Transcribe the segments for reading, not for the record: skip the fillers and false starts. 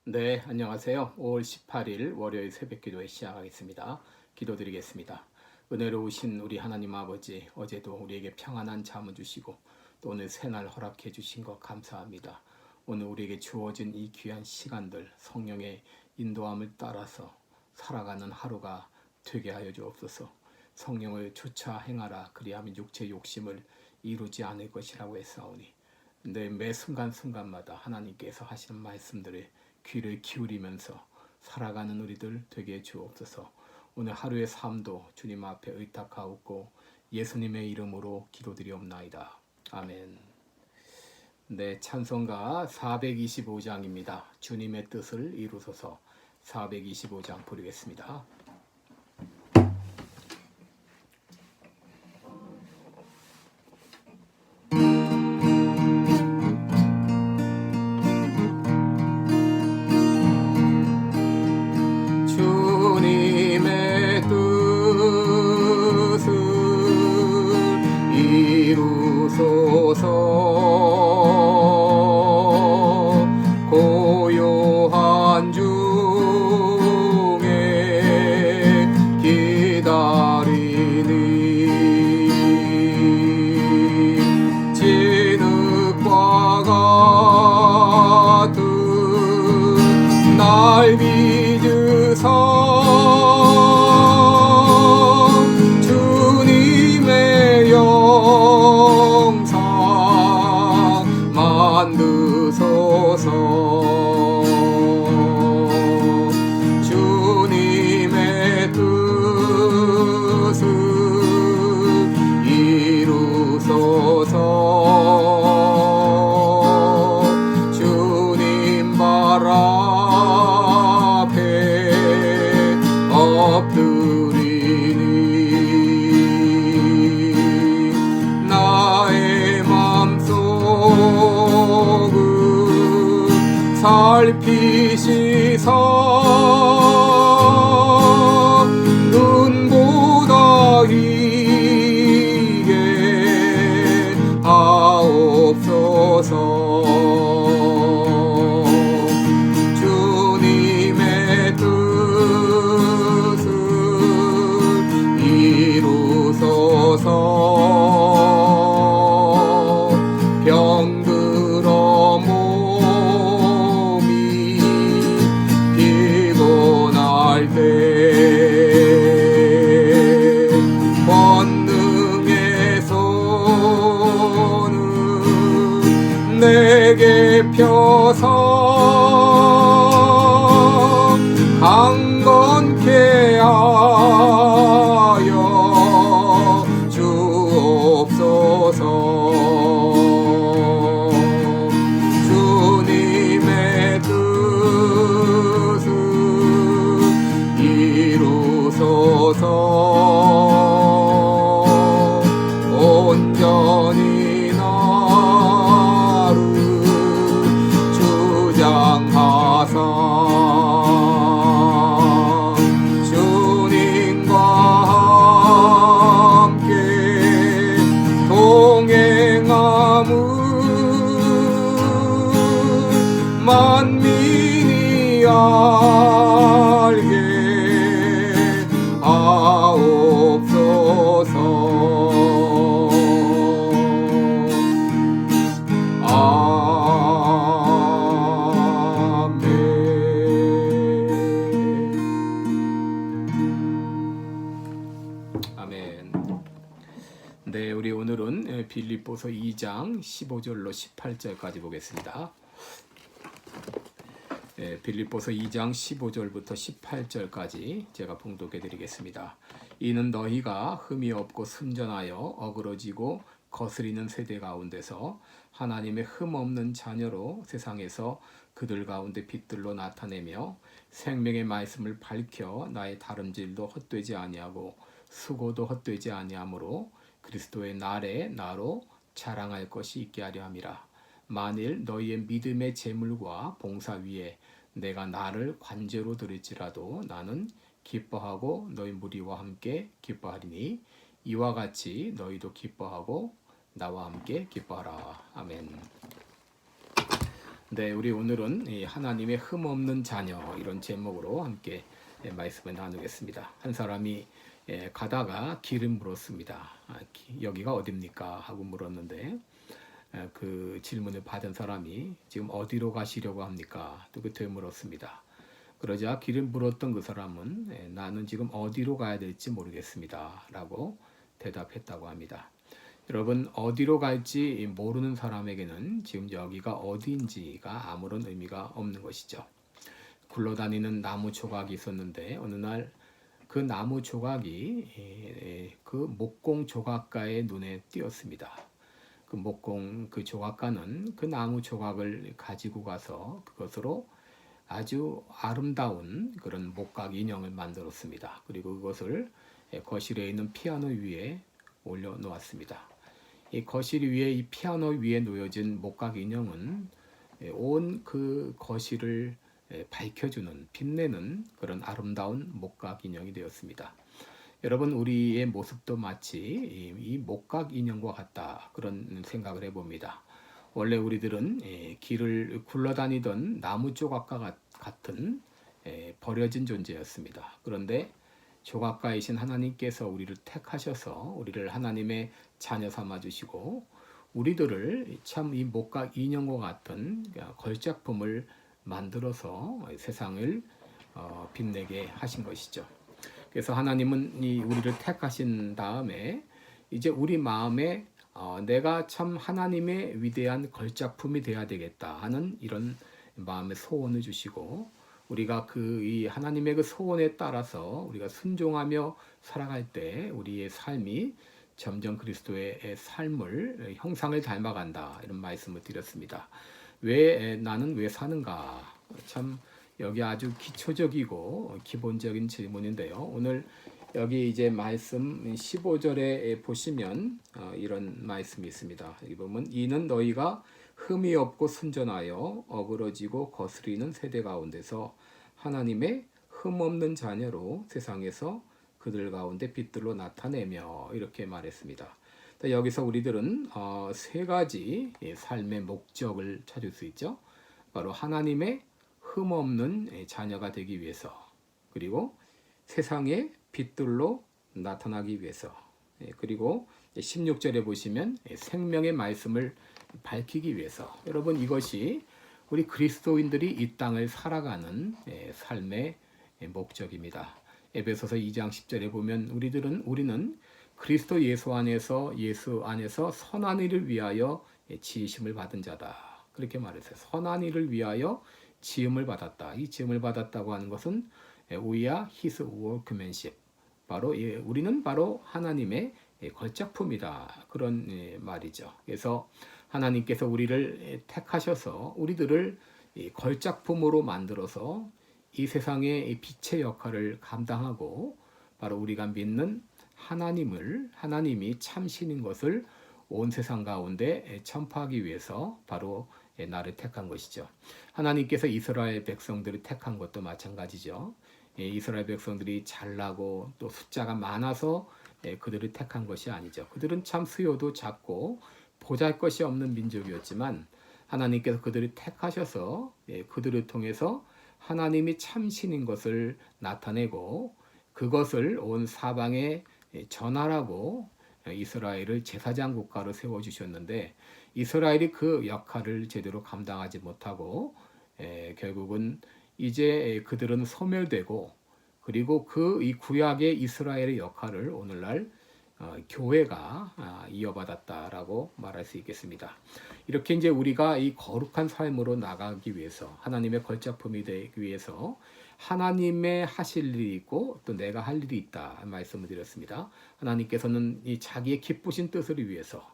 네, 안녕하세요. 5월 18일 월요일 새벽기도회 시작하겠습니다. 기도드리겠습니다. 은혜로우신 우리 하나님 아버지, 어제도 우리에게 평안한 잠을 주시고 또 오늘 새날 허락해 주신 것 감사합니다. 오늘 우리에게 주어진 이 귀한 시간들 성령의 인도함을 따라서 살아가는 하루가 되게 하여 주옵소서. 성령을 쫓아 행하라. 그리하면 육체의 욕심을 이루지 않을 것이라고 했사오니 매 순간순간마다 하나님께서 하시는 말씀들을 귀를 기울이면서 살아가는 우리들 되게 주옵소서. 오늘 하루의 삶도 주님 앞에 의탁하옵고 예수님의 이름으로 기도드리옵나이다. 아멘. 네, 찬송가 425장입니다. 주님의 뜻을 이루소서. 425장 부르겠습니다. 주님의 뜻을 이루소서. 고요한 중에 기다리니 진흙과 같은 날 빚으사 주님의 영상 만드소서. 주님의 뜻을 이루소서. 주님 발 앞에 엎드리니 나의 맘속을 살피시사 눈보다 희게 하옵소서. 주님의 뜻을 이루소서. 병들어 몸이 피곤할 때 권능의 손을 내게 펴서 강건케 하여 주옵소서. 주님의 뜻을 이루소서. 온전히 나를 주장하사 주님과 함께 동행함을 만민이 알게 하옵소서. 아멘. 네, 우리 오늘은 빌립보서 2장 15절로 18절까지 보겠습니다. 빌립보서 2장 15절부터 18절까지 제가 봉독해 드리겠습니다. 이는 너희가 흠이 없고 순전하여 어그러지고 거스리는 세대 가운데서 하나님의 흠 없는 자녀로 세상에서 그들 가운데 빛들로 나타내며 생명의 말씀을 밝혀 나의 다름질도 헛되지 아니하고 수고도 헛되지 아니하므로 그리스도의 날에 나로 자랑할 것이 있게 하려 함이라. 만일 너희의 믿음의 재물과 봉사 위에 내가 나를 관제로 드릴지라도 나는 기뻐하고 너희 무리와 함께 기뻐하리니 이와 같이 너희도 기뻐하고 나와 함께 기뻐하라. 아멘. 네, 우리 오늘은 이 하나님의 흠없는 자녀 이런 제목으로 함께 말씀을 나누겠습니다. 한 사람이 가다가 길을 물었습니다. 여기가 어딥니까? 하고 물었는데 그 질문을 받은 사람이 지금 어디로 가시려고 합니까? 또 그때 물었습니다. 그러자 길을 물었던 그 사람은 나는 지금 어디로 가야 될지 모르겠습니다. 라고 대답했다고 합니다. 여러분, 어디로 갈지 모르는 사람에게는 지금 여기가 어디인지가 아무런 의미가 없는 것이죠. 굴러다니는 나무 조각이 있었는데 어느 날 그 나무 조각이 그 목공 조각가의 눈에 띄었습니다. 그 목공 그 조각가는 그 나무 조각을 가지고 가서 그것으로 아주 아름다운 그런 목각 인형을 만들었습니다. 그리고 그것을 거실에 있는 피아노 위에 올려놓았습니다. 이 거실 위에 이 피아노 위에 놓여진 목각 인형은 온 그 거실을 밝혀주는 빛내는 그런 아름다운 목각 인형이 되었습니다. 여러분, 우리의 모습도 마치 이 목각 인형과 같다 그런 생각을 해봅니다. 원래 우리들은 길을 굴러다니던 나무 조각과 같은 버려진 존재였습니다. 그런데 조각가이신 하나님께서 우리를 택하셔서 우리를 하나님의 자녀 삼아 주시고 우리들을 참 이 목각 인형과 같은 걸작품을 만들어서 세상을 빛내게 하신 것이죠. 그래서 하나님은 우리를 택하신 다음에 이제 우리 마음에 내가 참 하나님의 위대한 걸작품이 되어야 되겠다 하는 이런 마음의 소원을 주시고 우리가 이 하나님의 그 소원에 따라서 우리가 순종하며 살아갈 때 우리의 삶이 점점 그리스도의 삶을 형상을 닮아간다 이런 말씀을 드렸습니다. 나는 왜 사는가? 참 여기 아주 기초적이고 기본적인 질문인데요. 오늘 여기 이제 말씀 15절에 보시면 이런 말씀이 있습니다. 여기 보면 이는 너희가 흠이 없고 순전하여 어그러지고 거스리는 세대 가운데서 하나님의 흠 없는 자녀로 세상에서 그들 가운데 빛들로 나타내며 이렇게 말했습니다. 여기서 우리들은 세 가지 삶의 목적을 찾을 수 있죠. 바로 하나님의 흠 없는 자녀가 되기 위해서, 그리고 세상의 빛들로 나타나기 위해서, 그리고 16절에 보시면 생명의 말씀을 밝히기 위해서. 여러분, 이것이 우리 그리스도인들이 이 땅을 살아가는 삶의 목적입니다. 에베소서 2장 10절에 보면 우리는 그리스도 예수 안에서 선한 일을 위하여 지으심을 받은 자다. 그렇게 말했어요. 선한 일을 위하여 지음을 받았다. 이 지음을 받았다고 하는 것은 We are His workmanship. 우리는 바로 하나님의 걸작품이다. 그런 말이죠. 그래서 하나님께서 우리를 택하셔서 우리들을 걸작품으로 만들어서 이 세상의 빛의 역할을 감당하고 바로 우리가 믿는 하나님이 참신인 것을 온 세상 가운데 전파하기 위해서 바로 나를 택한 것이죠. 하나님께서 이스라엘 백성들을 택한 것도 마찬가지죠. 이스라엘 백성들이 잘나고 또 숫자가 많아서 그들을 택한 것이 아니죠. 그들은 참 수요도 작고 보잘것이 없는 민족이었지만 하나님께서 그들을 택하셔서 그들을 통해서 하나님이 참신인 것을 나타내고 그것을 온 사방에 전하라고 이스라엘을 제사장 국가로 세워주셨는데 이스라엘이 그 역할을 제대로 감당하지 못하고 결국은 이제 그들은 소멸되고 그리고 이 구약의 이스라엘의 역할을 오늘날 교회가 이어받았다라고 말할 수 있겠습니다. 이렇게 이제 우리가 이 거룩한 삶으로 나가기 위해서 하나님의 걸작품이 되기 위해서 하나님의 하실 일이 있고 또 내가 할 일이 있다 말씀을 드렸습니다. 하나님께서는 이 자기의 기쁘신 뜻을 위해서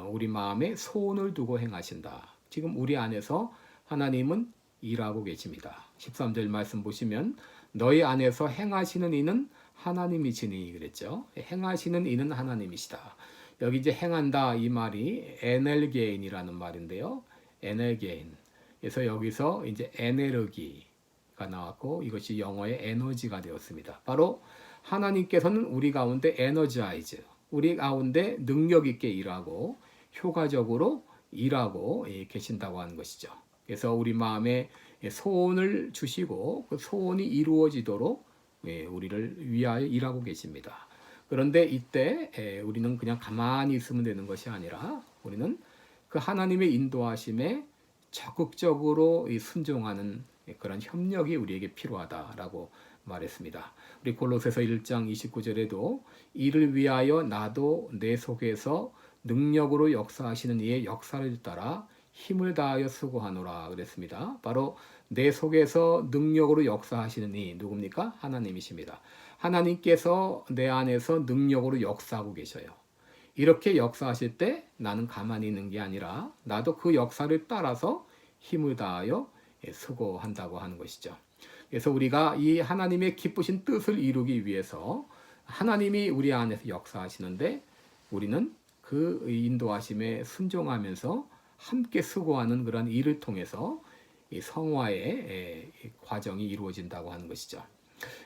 우리 마음에 소원을 두고 행하신다. 지금 우리 안에서 하나님은 일하고 계십니다. 13절 말씀 보시면 너희 안에서 행하시는 이는 하나님이시니 그랬죠. 행하시는 이는 하나님이시다. 여기 이제 행한다 이 말이 에넬게인이라는 말인데요. 에넬게인. 그래서 여기서 이제 에네르기가 나왔고 이것이 영어의 에너지가 되었습니다. 바로 하나님께서는 우리 가운데 에너자이즈, 우리 가운데 능력 있게 일하고 효과적으로 일하고 계신다고 하는 것이죠. 그래서 우리 마음에 소원을 주시고 그 소원이 이루어지도록 우리를 위하여 일하고 계십니다. 그런데 이때 우리는 그냥 가만히 있으면 되는 것이 아니라 우리는 그 하나님의 인도하심에 적극적으로 순종하는 그런 협력이 우리에게 필요하다라고 말했습니다. 우리 골로새서 1장 29절에도 이를 위하여 나도 내 속에서 능력으로 역사하시는 이의 역사를 따라 힘을 다하여 수고하노라 그랬습니다. 바로 내 속에서 능력으로 역사하시는 이 누굽니까? 하나님이십니다. 하나님께서 내 안에서 능력으로 역사하고 계셔요. 이렇게 역사하실 때 나는 가만히 있는 게 아니라 나도 그 역사를 따라서 힘을 다하여 수고한다고 하는 것이죠. 그래서 우리가 이 하나님의 기쁘신 뜻을 이루기 위해서 하나님이 우리 안에서 역사하시는데 우리는 그 인도하심에 순종하면서 함께 수고하는 그런 일을 통해서 이 성화의 과정이 이루어진다고 하는 것이죠.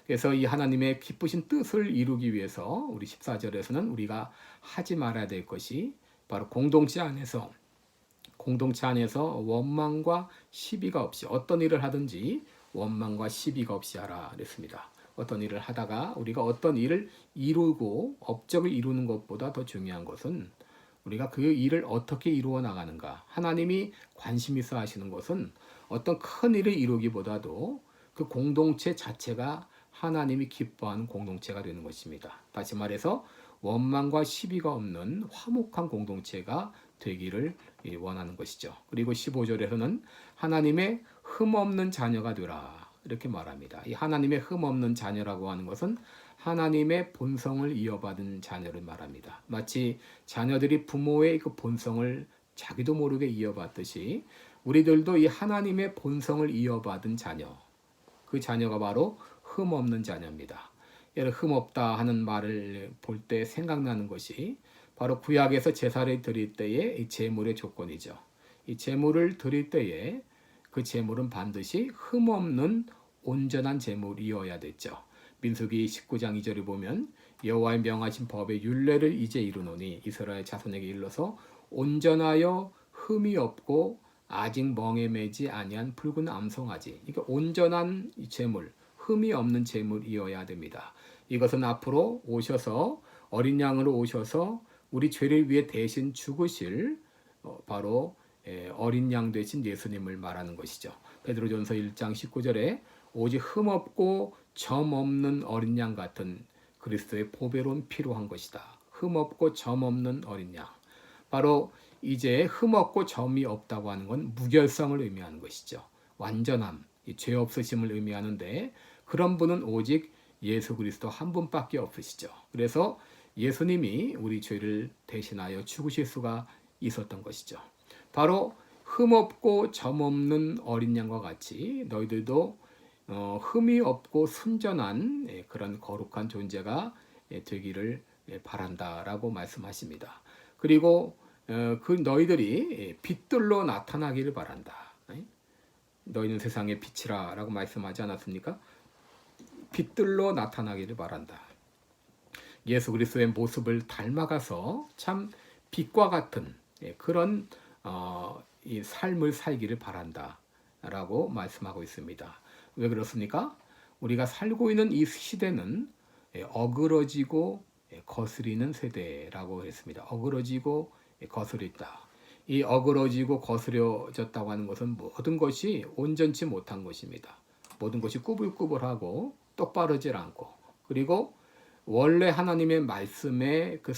그래서 이 하나님의 기쁘신 뜻을 이루기 위해서 우리 14절에서는 우리가 하지 말아야 될 것이 바로 공동체 안에서 원망과 시비가 없이 어떤 일을 하든지 원망과 시비가 없이 하라 그랬습니다. 어떤 일을 하다가 우리가 어떤 일을 이루고 업적을 이루는 것보다 더 중요한 것은 우리가 그 일을 어떻게 이루어 나가는가. 하나님이 관심 있어 하시는 것은 어떤 큰 일을 이루기보다도 그 공동체 자체가 하나님이 기뻐하는 공동체가 되는 것입니다. 다시 말해서 원망과 시비가 없는 화목한 공동체가 되기를 원하는 것이죠. 그리고 15절에서는 하나님의 흠없는 자녀가 되라 이렇게 말합니다. 이 하나님의 흠없는 자녀라고 하는 것은 하나님의 본성을 이어받은 자녀를 말합니다. 마치 자녀들이 부모의 그 본성을 자기도 모르게 이어받듯이 우리들도 이 하나님의 본성을 이어받은 자녀, 그 자녀가 바로 흠없는 자녀입니다. 예를 흠없다 하는 말을 볼 때 생각나는 것이 바로 구약에서 제사를 드릴 때의 이 제물의 조건이죠. 이 제물을 드릴 때에 그 제물은 반드시 흠없는 온전한 제물이어야 됐죠. 민수기 19장 2절을 보면 여호와의 명하신 법의 율례를 이제 이루노니 이스라엘 자손에게 일러서 온전하여 흠이 없고 아직 멍에 매지 아니한 붉은 암송아지. 이게 온전한 제물, 흠이 없는 제물이어야 됩니다. 이것은 앞으로 오셔서 어린 양으로 오셔서 우리 죄를 위해 대신 죽으실 바로 어린 양 되신 예수님을 말하는 것이죠. 베드로전서 1장 19절에 오직 흠없고 점 없는 어린 양 같은 그리스도의 보배로운 필요한 것이다. 흠없고 점 없는 어린 양. 바로 이제 흠없고 점이 없다고 하는 건 무결성을 의미하는 것이죠. 완전함, 죄 없으심을 의미하는데 그런 분은 오직 예수 그리스도 한 분밖에 없으시죠. 그래서 예수님이 우리 죄를 대신하여 죽으실 수가 있었던 것이죠. 바로 흠없고 점 없는 어린 양과 같이 너희들도 흠이 없고 순전한 그런 거룩한 존재가 되기를 바란다라고 말씀하십니다. 그리고 그 너희들이 빛들로 나타나기를 바란다. 너희는 세상의 빛이라 라고 말씀하지 않았습니까? 빛들로 나타나기를 바란다. 예수 그리스도의 모습을 닮아가서 참 빛과 같은 그런 이 삶을 살기를 바란다 라고 말씀하고 있습니다. 왜 그렇습니까? 우리가 살고 있는 이 시대는 어그러지고 거스리는 세대라고 했습니다. 어그러지고 거스렸다. 이 어그러지고 거스려졌다고 하는 것은 모든 것이 온전치 못한 것입니다. 모든 것이 꾸불꾸불하고 똑바르질 않고 그리고 원래 하나님의 말씀에 그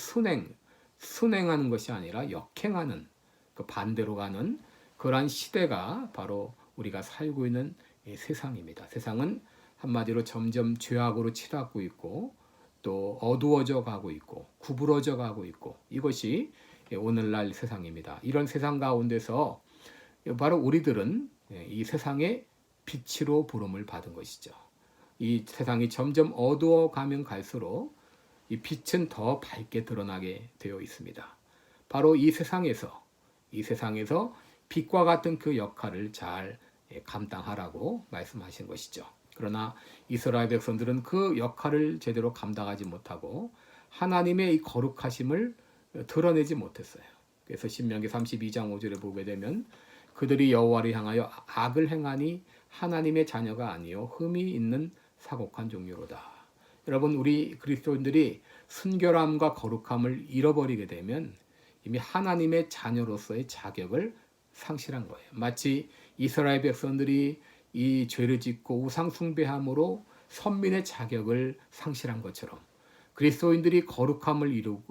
순행하는 것이 아니라 역행하는 그 반대로 가는 그러한 시대가 바로 우리가 살고 있는 세상입니다. 세상은 한마디로 점점 죄악으로 치닫고 있고 또 어두워져 가고 있고 구부러져 가고 있고 이것이 오늘날 세상입니다. 이런 세상 가운데서 바로 우리들은 이 세상의 빛으로 부름을 받은 것이죠. 이 세상이 점점 어두워 가면 갈수록 이 빛은 더 밝게 드러나게 되어 있습니다. 바로 이 세상에서 빛과 같은 그 역할을 잘 감당하라고 말씀하신 것이죠. 그러나 이스라엘 백성들은 그 역할을 제대로 감당하지 못하고 하나님의 이 거룩하심을 드러내지 못했어요. 그래서 신명기 32장 5절에 보게 되면 그들이 여호와를 향하여 악을 행하니 하나님의 자녀가 아니요 흠이 있는 사곡한 종류로다. 여러분, 우리 그리스도인들이 순결함과 거룩함을 잃어버리게 되면 이미 하나님의 자녀로서의 자격을 상실한 거예요. 마치 이스라엘 백성들이 이 죄를 짓고 우상 숭배함으로 선민의 자격을 상실한 것처럼 그리스도인들이 거룩함을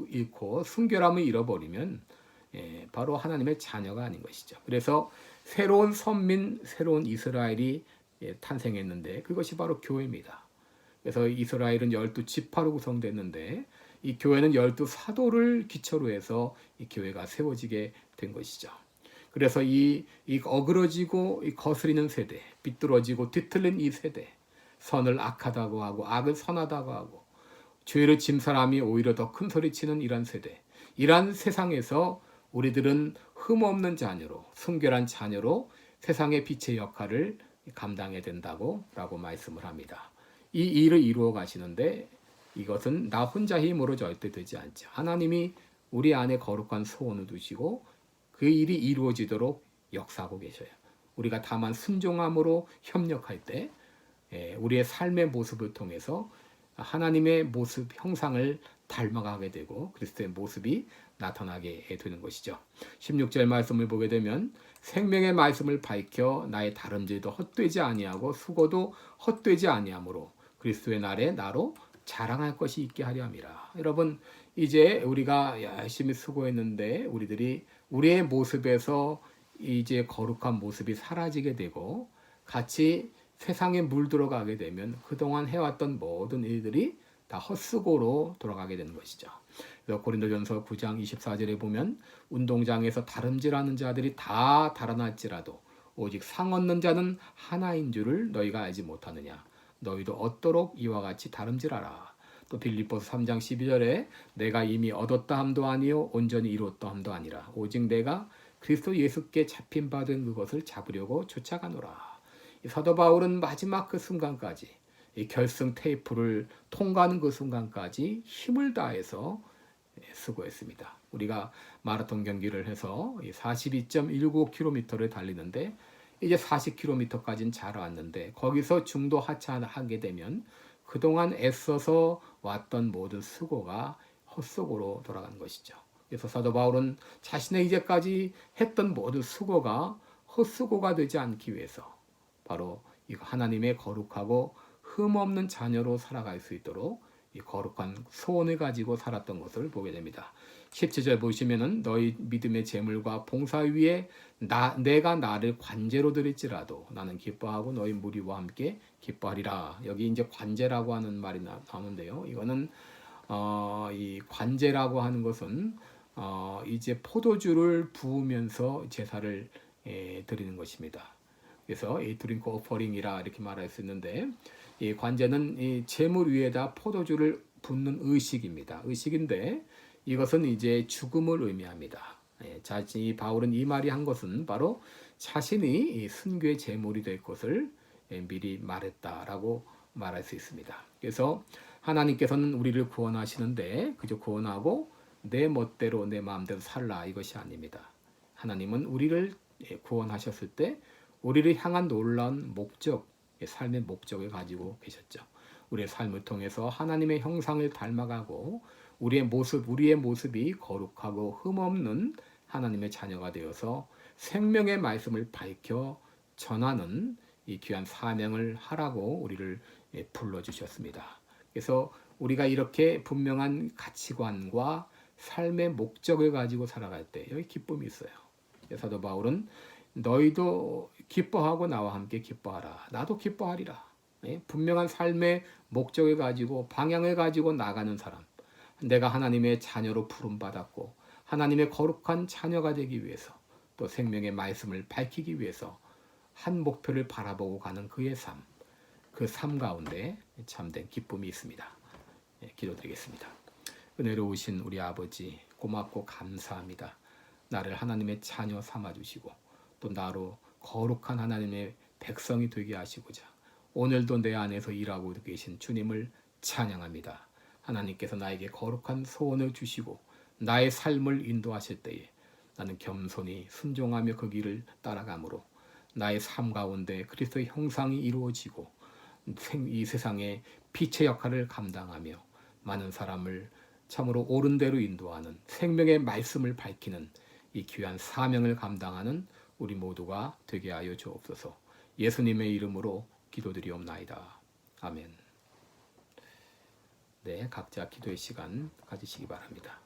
잃고 순결함을 잃어버리면 바로 하나님의 자녀가 아닌 것이죠. 그래서 새로운 선민, 새로운 이스라엘이 탄생했는데 그것이 바로 교회입니다. 그래서 이스라엘은 12지파로 구성됐는데 이 교회는 12사도를 기초로 해서 이 교회가 세워지게 된 것이죠. 그래서 이 어그러지고 이 거스리는 세대, 비뚤어지고 뒤틀린 이 세대, 선을 악하다고 하고 악을 선하다고 하고 죄를 짐 사람이 오히려 더 큰 소리치는 이런 세대, 이런 세상에서 우리들은 흠없는 자녀로, 순결한 자녀로 세상의 빛의 역할을 감당해야 된다고 라고 말씀을 합니다. 이 일을 이루어 가시는데 이것은 나 혼자 힘으로 절대 되지 않죠. 하나님이 우리 안에 거룩한 소원을 두시고 그 일이 이루어지도록 역사하고 계셔요. 우리가 다만 순종함으로 협력할 때 우리의 삶의 모습을 통해서 하나님의 모습, 형상을 닮아가게 되고 그리스도의 모습이 나타나게 되는 것이죠. 16절 말씀을 보게 되면 생명의 말씀을 밝혀 나의 다름질도 헛되지 아니하고 수고도 헛되지 아니하므로 그리스도의 날에 나로 자랑할 것이 있게 하려 함이라. 여러분, 이제 우리가 열심히 수고했는데 우리들이 우리의 모습에서 이제 거룩한 모습이 사라지게 되고 같이 세상에 물들어가게 되면 그동안 해왔던 모든 일들이 다 헛수고로 돌아가게 되는 것이죠. 그래서 고린도전서 9장 24절에 보면 운동장에서 다름질하는 자들이 다 달아날지라도 오직 상 얻는 자는 하나인 줄을 너희가 알지 못하느냐. 너희도 얻도록 이와 같이 다름질하라. 또 빌립보서 3장 12절에 내가 이미 얻었다 함도 아니요 온전히 이뤘다 함도 아니라 오직 내가 그리스도 예수께 잡힌 바 된 그것을 잡으려고 쫓아가노라. 사도 바울은 마지막 그 순간까지 이 결승 테이프를 통과하는 그 순간까지 힘을 다해서 수고했습니다. 우리가 마라톤 경기를 해서 42.19km를 달리는데 이제 40km까지는 잘 왔는데 거기서 중도 하차하게 되면 그동안 애써서 왔던 모든 수고가 헛수고로 돌아가는 것이죠. 그래서 사도 바울은 자신의 이제까지 했던 모든 수고가 헛수고가 되지 않기 위해서 바로 이 하나님의 거룩하고 흠없는 자녀로 살아갈 수 있도록 이 거룩한 소원을 가지고 살았던 것을 보게 됩니다. 17절 보시면은 너희 믿음의 재물과 봉사 위에 내가 나를 관제로 드릴지라도 나는 기뻐하고 너희 무리와 함께 기뻐하리라. 여기 이제 관제라고 하는 말이 나오는데요. 이거는 이 관제라고 하는 것은 이제 포도주를 부으면서 제사를 드리는 것입니다. 그래서 이 드링크 오퍼링이라 이렇게 말할 수 있는데 이 관제는 이 제물 위에다 포도주를 붓는 의식입니다. 의식인데 이것은 이제 죽음을 의미합니다. 자신이 바울은 이 말이 한 것은 바로 자신이 이 순교의 제물이 될 것을 미리 말했다라고 말할 수 있습니다. 그래서 하나님께서는 우리를 구원하시는데 그저 구원하고 내 멋대로 내 마음대로 살라 이것이 아닙니다. 하나님은 우리를 구원하셨을 때 우리를 향한 놀라운 목적, 삶의 목적을 가지고 계셨죠. 우리의 삶을 통해서 하나님의 형상을 닮아가고 우리의 모습이 거룩하고 흠없는 하나님의 자녀가 되어서 생명의 말씀을 밝혀 전하는 이 귀한 사명을 하라고 우리를 불러주셨습니다. 그래서 우리가 이렇게 분명한 가치관과 삶의 목적을 가지고 살아갈 때 여기 기쁨이 있어요. 사도 바울은 너희도 기뻐하고 나와 함께 기뻐하라. 나도 기뻐하리라. 분명한 삶의 목적을 가지고 방향을 가지고 나가는 사람. 내가 하나님의 자녀로 부름받았고 하나님의 거룩한 자녀가 되기 위해서 또 생명의 말씀을 밝히기 위해서 한 목표를 바라보고 가는 그의 삶. 그 삶 가운데 참된 기쁨이 있습니다. 기도드리겠습니다. 은혜로우신 우리 아버지 고맙고 감사합니다. 나를 하나님의 자녀 삼아주시고 또 나로 거룩한 하나님의 백성이 되게 하시고자 오늘도 내 안에서 일하고 계신 주님을 찬양합니다. 하나님께서 나에게 거룩한 소원을 주시고 나의 삶을 인도하실 때에 나는 겸손히 순종하며 그 길을 따라가므로 나의 삶 가운데 그리스도의 형상이 이루어지고 이 세상의 빛의 역할을 감당하며 많은 사람을 참으로 옳은 대로 인도하는 생명의 말씀을 밝히는 이 귀한 사명을 감당하는 우리 모두가 되게 하여 주옵소서. 예수님의 이름으로 기도드리옵나이다. 아멘. 네, 각자 기도의 시간 가지시기 바랍니다.